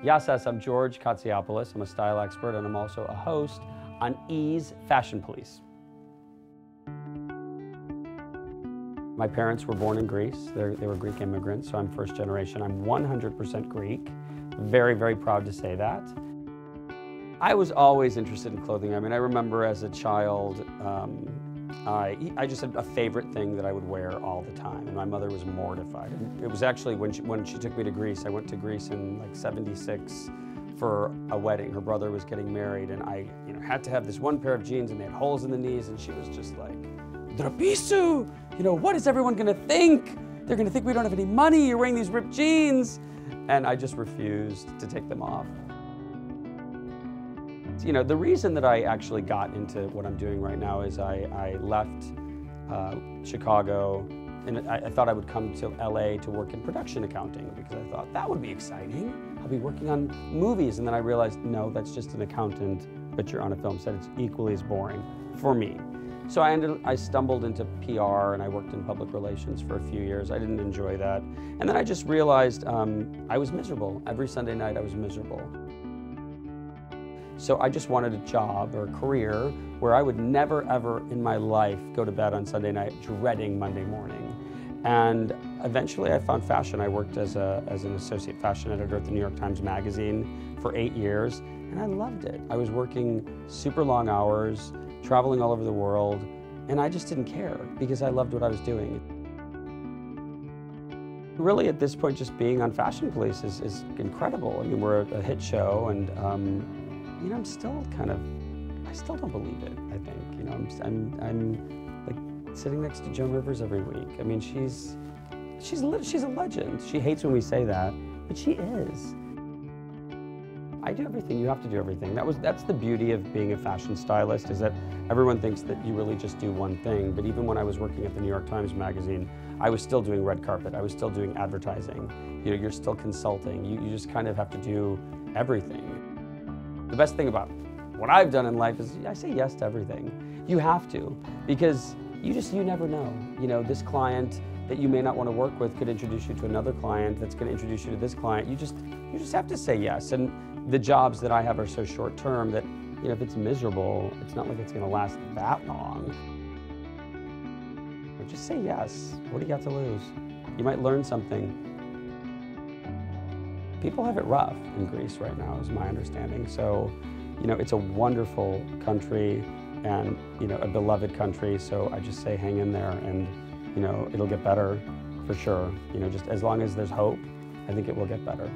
Yassas, I'm George Kotsiopoulos. I'm a style expert and I'm also a host on E's Fashion Police. My parents were born in Greece. They were Greek immigrants, so I'm first generation. I'm 100% Greek. Very, very proud to say that. I was always interested in clothing. I mean, I remember as a child, I just had a favorite thing that I would wear all the time, and my mother was mortified. And it was actually when she took me to Greece. I went to Greece in like '76 for a wedding. Her brother was getting married, and I had to have this one pair of jeans, and they had holes in the knees, and she was just like, "Drapisu, what is everyone gonna think? They're gonna think we don't have any money, you're wearing these ripped jeans." And I just refused to take them off. The reason that I actually got into what I'm doing right now is I left Chicago, and I thought I would come to LA to work in production accounting because I thought that would be exciting. I'll be working on movies. And then I realized, no, that's just an accountant, but you're on a film set. It's equally as boring for me. So I stumbled into PR and I worked in public relations for a few years. I didn't enjoy that. And then I just realized I was miserable. Every Sunday night I was miserable. So I just wanted a job or a career where I would never ever in my life go to bed on Sunday night dreading Monday morning. And eventually I found fashion. I worked as an associate fashion editor at the New York Times Magazine for 8 years, and I loved it. I was working super long hours, traveling all over the world, and I just didn't care because I loved what I was doing. Really at this point, just being on Fashion Police is incredible. I mean, we're a hit show, and I'm still I still don't believe it, I think. I'm like sitting next to Joan Rivers every week. I mean, she's a legend. She hates when we say that, but she is. I do everything. You have to do everything. That's the beauty of being a fashion stylist, is that everyone thinks that you really just do one thing. But even when I was working at the New York Times Magazine, I was still doing red carpet. I was still doing advertising. You're still consulting. You just kind of have to do everything. The best thing about what I've done in life is I say yes to everything. You have to, because you never know. This client that you may not want to work with could introduce you to another client that's going to introduce you to this client. You just have to say yes. And the jobs that I have are so short term that if it's miserable, it's not like it's going to last that long. But just say yes. What do you got to lose? You might learn something. People have it rough in Greece right now, is my understanding. So, it's a wonderful country and, a beloved country. So I just say hang in there and, it'll get better for sure. Just as long as there's hope, I think it will get better.